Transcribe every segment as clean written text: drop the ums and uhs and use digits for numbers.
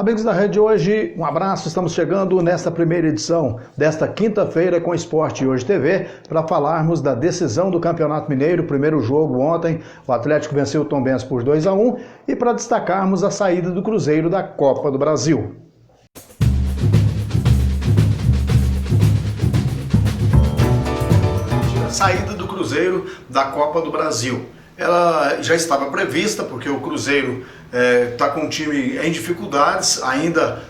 Amigos da Rede Hoje, um abraço. Estamos chegando nesta primeira edição desta quinta-feira com Esporte Hoje TV para falarmos da decisão do Campeonato Mineiro, primeiro jogo ontem, o Atlético venceu o Tombense por 2-1 e para destacarmos a saída do Cruzeiro da Copa do Brasil. A saída do Cruzeiro da Copa do Brasil. Ela já estava prevista, porque o Cruzeiro está com o time em dificuldades, ainda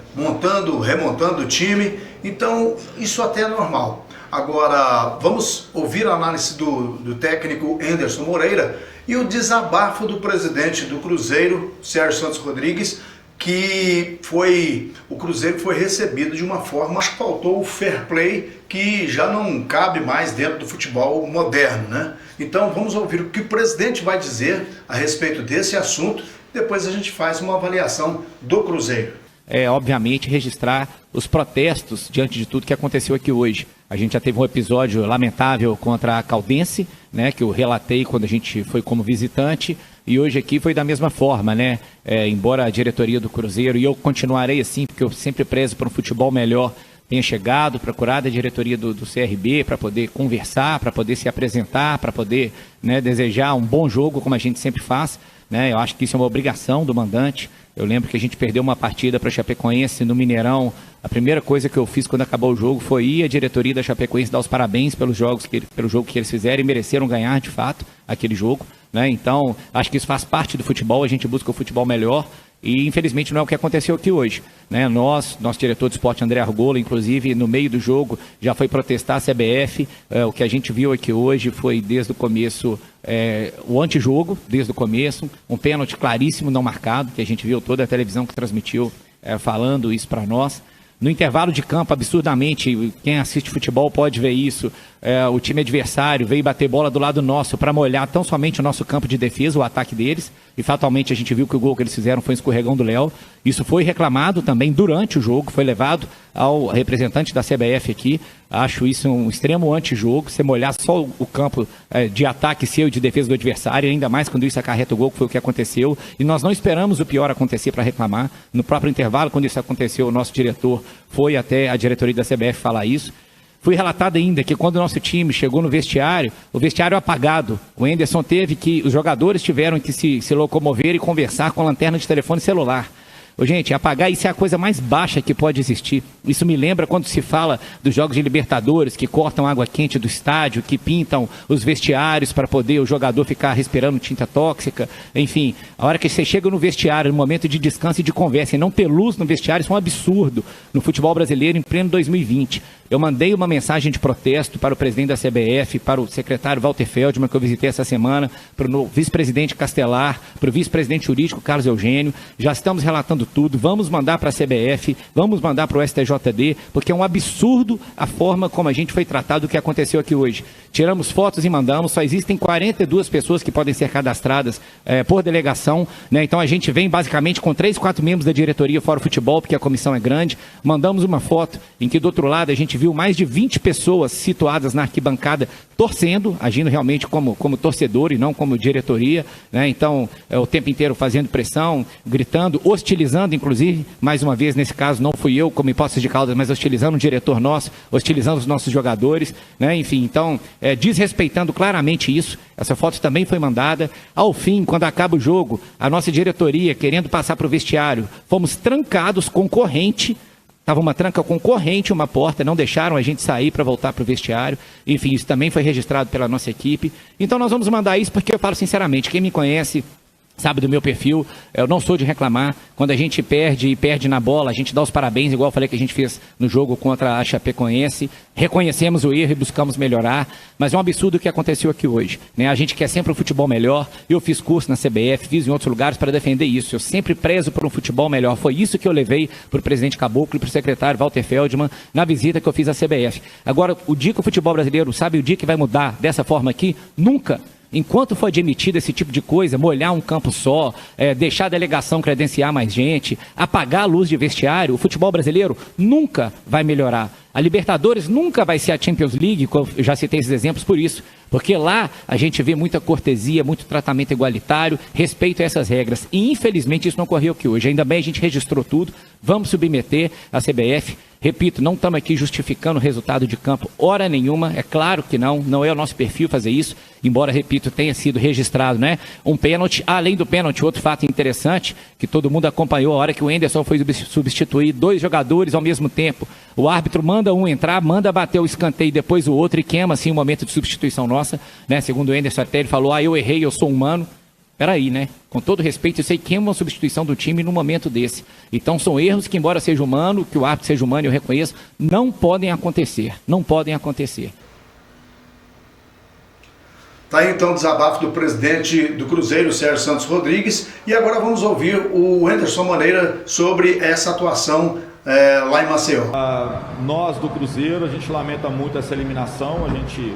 remontando o time, então isso até é normal. Agora, vamos ouvir a análise do técnico Anderson Moreira e o desabafo do presidente do Cruzeiro, Sérgio Santos Rodrigues, que o Cruzeiro foi recebido de uma forma, acho que faltou o fair play, que já não cabe mais dentro do futebol moderno, né? Então vamos ouvir o que o presidente vai dizer a respeito desse assunto, depois a gente faz uma avaliação do Cruzeiro. Obviamente, registrar os protestos diante de tudo que aconteceu aqui hoje. A gente já teve um episódio lamentável contra a Caldense, né, que eu relatei quando a gente foi como visitante, e hoje aqui foi da mesma forma, né? Embora a diretoria do Cruzeiro, e eu continuarei assim, porque eu sempre prezo por um futebol melhor, tenha chegado, procurado a diretoria do CRB para poder conversar, para poder se apresentar, para poder, né, desejar um bom jogo, como a gente sempre faz, né? Eu acho que isso é uma obrigação do mandante. Eu lembro que a gente perdeu uma partida para a Chapecoense no Mineirão. A primeira coisa que eu fiz quando acabou o jogo foi ir à diretoria da Chapecoense dar os parabéns pelo jogo que eles fizeram e mereceram ganhar de fato aquele jogo, né? Então, acho que isso faz parte do futebol, a gente busca o futebol melhor. E infelizmente não é o que aconteceu aqui hoje, né? Nosso diretor de esporte, André Argolo, inclusive no meio do jogo já foi protestar a CBF. O que a gente viu aqui hoje foi desde o começo o antijogo, desde o começo, um pênalti claríssimo não marcado, que a gente viu toda a televisão que transmitiu falando isso para nós. No intervalo de campo, absurdamente, quem assiste futebol pode ver isso, o time adversário veio bater bola do lado nosso para molhar tão somente o nosso campo de defesa, o ataque deles, e fatalmente a gente viu que o gol que eles fizeram foi um escorregão do Léo. Isso foi reclamado também durante o jogo, foi levado ao representante da CBF aqui. Acho isso um extremo antijogo, você molhar só o campo de ataque seu e de defesa do adversário, ainda mais quando isso acarreta o gol, que foi o que aconteceu, e nós não esperamos o pior acontecer para reclamar. No próprio intervalo, quando isso aconteceu, o nosso diretor foi até a diretoria da CBF falar isso. Fui relatado ainda que quando o nosso time chegou no vestiário, o vestiário apagado, o Anderson os jogadores tiveram que se locomover e conversar com a lanterna de telefone celular. Gente, apagar isso é a coisa mais baixa que pode existir. Isso me lembra quando se fala dos jogos de Libertadores, que cortam água quente do estádio, que pintam os vestiários para poder o jogador ficar respirando tinta tóxica. Enfim, a hora que você chega no vestiário, no momento de descanso e de conversa, e não ter luz no vestiário, isso é um absurdo no futebol brasileiro em pleno 2020. Eu mandei uma mensagem de protesto para o presidente da CBF, para o secretário Walter Feldman, que eu visitei essa semana, para o vice-presidente Castelar, para o vice-presidente jurídico Carlos Eugênio. Já estamos relatando tudo, vamos mandar para a CBF, vamos mandar para o STJD, porque é um absurdo a forma como a gente foi tratado do que aconteceu aqui hoje. Tiramos fotos e mandamos, só existem 42 pessoas que podem ser cadastradas por delegação, né? Então a gente vem basicamente com 3, 4 membros da diretoria fora o futebol, porque a comissão é grande. Mandamos uma foto em que do outro lado a gente viu mais de 20 pessoas situadas na arquibancada torcendo, agindo realmente como torcedor e não como diretoria, né? Então, o tempo inteiro fazendo pressão, gritando, hostilizando, inclusive, mais uma vez, nesse caso, não fui eu como em Poços de Caldas, mas hostilizando um diretor nosso, hostilizando os nossos jogadores, né? Enfim, então, desrespeitando claramente isso. Essa foto também foi mandada. Ao fim, quando acaba o jogo, a nossa diretoria, querendo passar para o vestiário, fomos trancados com corrente. Estava uma tranca com corrente, uma porta, não deixaram a gente sair para voltar para o vestiário. Enfim, isso também foi registrado pela nossa equipe. Então nós vamos mandar isso porque eu falo sinceramente, quem me conhece sabe do meu perfil, eu não sou de reclamar. Quando a gente perde e perde na bola, a gente dá os parabéns, igual eu falei que a gente fez no jogo contra a Chapecoense. Reconhecemos o erro e buscamos melhorar, mas é um absurdo o que aconteceu aqui hoje, né? A gente quer sempre um futebol melhor. Eu fiz curso na CBF, fiz em outros lugares para defender isso. Eu sempre prezo por um futebol melhor. Foi isso que eu levei para o presidente Caboclo e para o secretário Walter Feldman na visita que eu fiz à CBF. Agora, o dia que o futebol brasileiro, sabe o dia que vai mudar dessa forma aqui? Nunca. Enquanto for admitido esse tipo de coisa, molhar um campo só, deixar a delegação credenciar mais gente, apagar a luz de vestiário, o futebol brasileiro nunca vai melhorar. A Libertadores nunca vai ser a Champions League, eu já citei esses exemplos por isso, porque lá a gente vê muita cortesia, muito tratamento igualitário, respeito a essas regras. E infelizmente isso não ocorreu aqui hoje. Ainda bem a gente registrou tudo, vamos submeter a CBF. Repito, não estamos aqui justificando o resultado de campo hora nenhuma, é claro que não é o nosso perfil fazer isso, embora, repito, tenha sido registrado, né, um pênalti. Além do pênalti, outro fato interessante, que todo mundo acompanhou, a hora que o Henderson foi substituir 2 jogadores ao mesmo tempo, o árbitro manda um entrar, manda bater o escanteio, depois o outro, e queima assim o momento de substituição nossa, né, segundo o Henderson até ele falou, eu errei, eu sou humano. Peraí, né? Com todo respeito, isso aí queima uma substituição do time num momento desse. Então são erros que, embora seja humano, que o árbitro seja humano, eu reconheço, não podem acontecer. Não podem acontecer. Tá aí então o desabafo do presidente do Cruzeiro, Sérgio Santos Rodrigues. E agora vamos ouvir o Anderson Moreira sobre essa atuação lá em Maceió. Nós do Cruzeiro, a gente lamenta muito essa eliminação. A gente,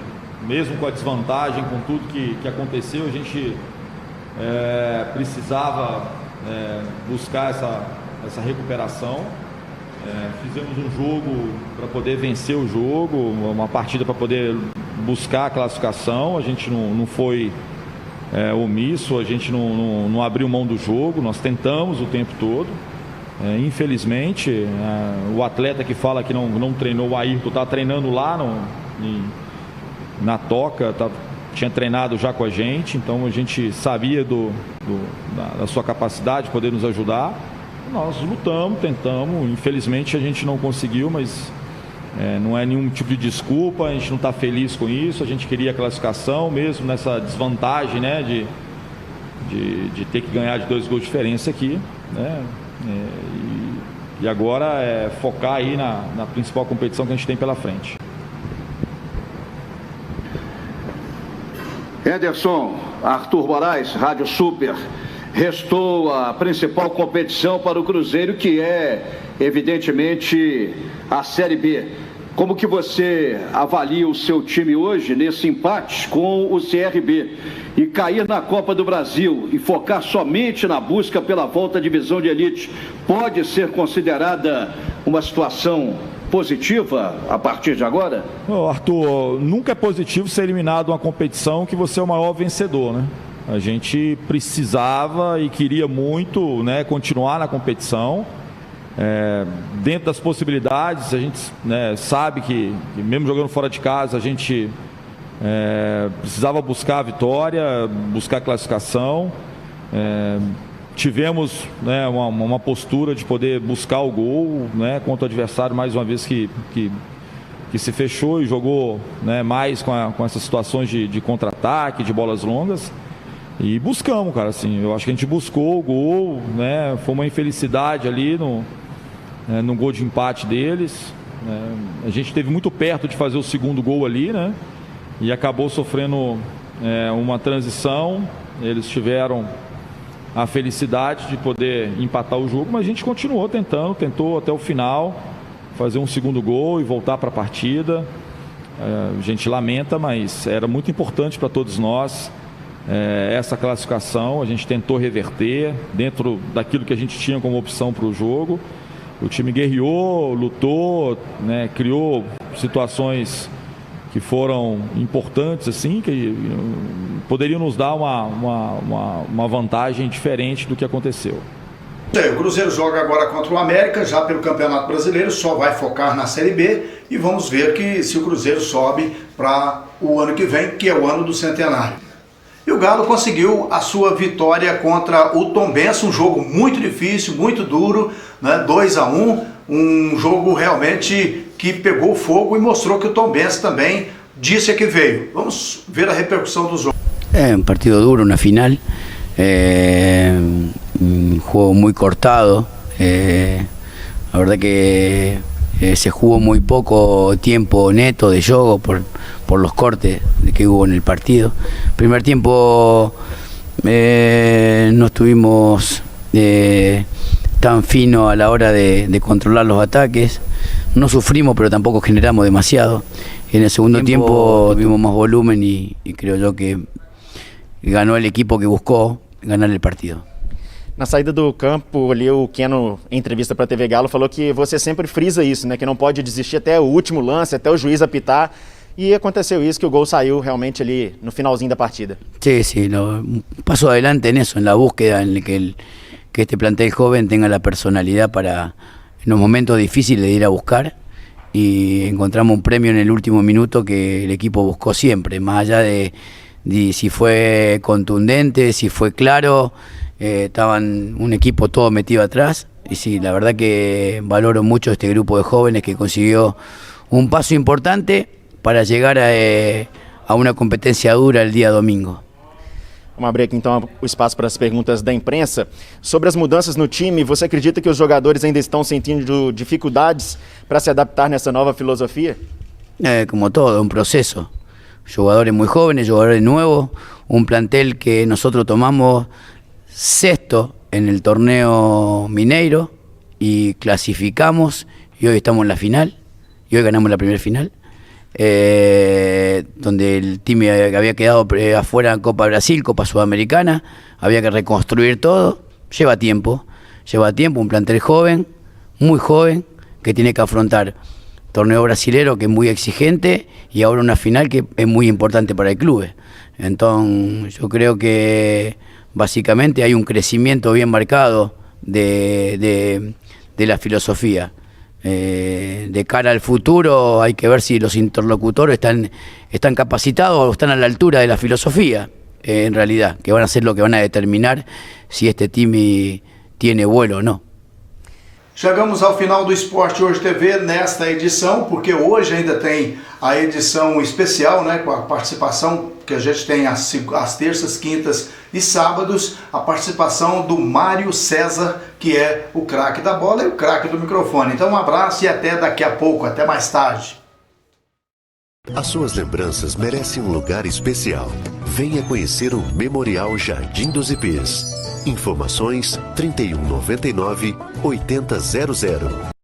mesmo com a desvantagem, com tudo que aconteceu, a gente... precisava buscar essa recuperação. Fizemos um jogo para poder vencer o jogo, uma partida para poder buscar a classificação. A gente não foi omisso, a gente não abriu mão do jogo, nós tentamos o tempo todo. Infelizmente, o atleta que fala que não treinou, o Ayrton, está treinando lá na Toca, tinha treinado já com a gente, então a gente sabia da sua capacidade de poder nos ajudar. Nós lutamos, tentamos, infelizmente a gente não conseguiu, mas não é nenhum tipo de desculpa, a gente não está feliz com isso, a gente queria a classificação, mesmo nessa desvantagem, né, de ter que ganhar de 2 gols de diferença aqui, né, e agora focar aí na principal competição que a gente tem pela frente. Henderson, Arthur Moraes, Rádio Super. Restou a principal competição para o Cruzeiro, que é, evidentemente, a Série B. Como que você avalia o seu time hoje nesse empate com o CRB? E cair na Copa do Brasil e focar somente na busca pela volta à divisão de elite pode ser considerada uma situação positiva a partir de agora? Arthur, nunca é positivo ser eliminado uma competição que você é o maior vencedor, né? A gente precisava e queria muito, né, continuar na competição. Dentro das possibilidades, a gente, né, sabe que mesmo jogando fora de casa, a gente precisava buscar a vitória, buscar a classificação. Tivemos, né, uma postura de poder buscar o gol, né, contra o adversário, mais uma vez que se fechou e jogou, né, mais com essas situações de contra-ataque, de bolas longas. E buscamos, cara, assim, eu acho que a gente buscou o gol, né, foi uma infelicidade ali no gol de empate deles. A gente esteve muito perto de fazer o segundo gol ali, né, e acabou sofrendo uma transição. Eles tiveram a felicidade de poder empatar o jogo, mas a gente continuou tentou até o final fazer um segundo gol e voltar para a partida. A gente lamenta, mas era muito importante para todos nós essa classificação. A gente tentou reverter dentro daquilo que a gente tinha como opção para o jogo. O time guerreou, lutou, né, criou situações que foram importantes, assim, que poderiam nos dar uma vantagem diferente do que aconteceu. O Cruzeiro joga agora contra o América, já pelo Campeonato Brasileiro, só vai focar na Série B e vamos ver se o Cruzeiro sobe para o ano que vem, que é o ano do centenário. E o Galo conseguiu a sua vitória contra o Tombense, um jogo muito difícil, muito duro, né? 2-1, um jogo realmente que pegou fogo e mostrou que o Tombense também disse que veio. Vamos ver a repercussão do jogo. Un partido duro, una final, un juego muy cortado, la verdad que se jugó muy poco tiempo neto de juego por los cortes que hubo en el partido. Primer tiempo no estuvimos tan fino a la hora de controlar los ataques, no sufrimos pero tampoco generamos demasiado. En el segundo tiempo tuvimos más volumen y creo yo que ganó el equipo que buscó ganar el partido. Na saída do campo, ali o Keno, em entrevista para a TV Galo, falou que você sempre frisa isso, né? Que não pode desistir até o último lance, até o juiz apitar. E aconteceu isso, que o gol saiu realmente ali no finalzinho da partida. Sí, sí, un paso adelante en eso, en la búsqueda, en que este plantel joven tenga la personalidad para en los momentos difíciles de ir a buscar, y encontramos un premio en el último minuto que el equipo buscó siempre, más allá de si fue contundente, si fue claro. Estaban un equipo todo metido atrás, y sí, la verdad que valoro mucho este grupo de jóvenes que consiguió un paso importante para llegar a uma competência dura el dia domingo. Vamos abrir aqui então o espaço para as perguntas da imprensa. Sobre as mudanças no time, você acredita que os jogadores ainda estão sentindo dificuldades para se adaptar nessa nova filosofia? Como todo, un proceso. Jugadores muy jóvenes, jugadores nuevos, un plantel que nosotros tomamos sexto en el torneo Mineiro y clasificamos, y hoy estamos en la final, y hoy ganamos la primera final, donde el team había quedado afuera en Copa Brasil, Copa Sudamericana, había que reconstruir todo. Lleva tiempo, un plantel joven, muy joven, que tiene que afrontar torneo brasilero, que es muy exigente, y ahora una final que es muy importante para el club. Entonces yo creo que básicamente hay un crecimiento bien marcado de la filosofía. De cara al futuro hay que ver si los interlocutores están capacitados o están a la altura de la filosofía, en realidad, que van a ser lo que van a determinar si este time tiene vuelo o no. Chegamos ao final do Esporte Hoje TV nesta edição, porque hoje ainda tem a edição especial, né, com a participação que a gente tem às terças, quintas e sábados, a participação do Mário César, que é o craque da bola e o craque do microfone. Então um abraço e até daqui a pouco, até mais tarde. As suas lembranças merecem um lugar especial. Venha conhecer o Memorial Jardim dos Ipês. Informações 3199 8000.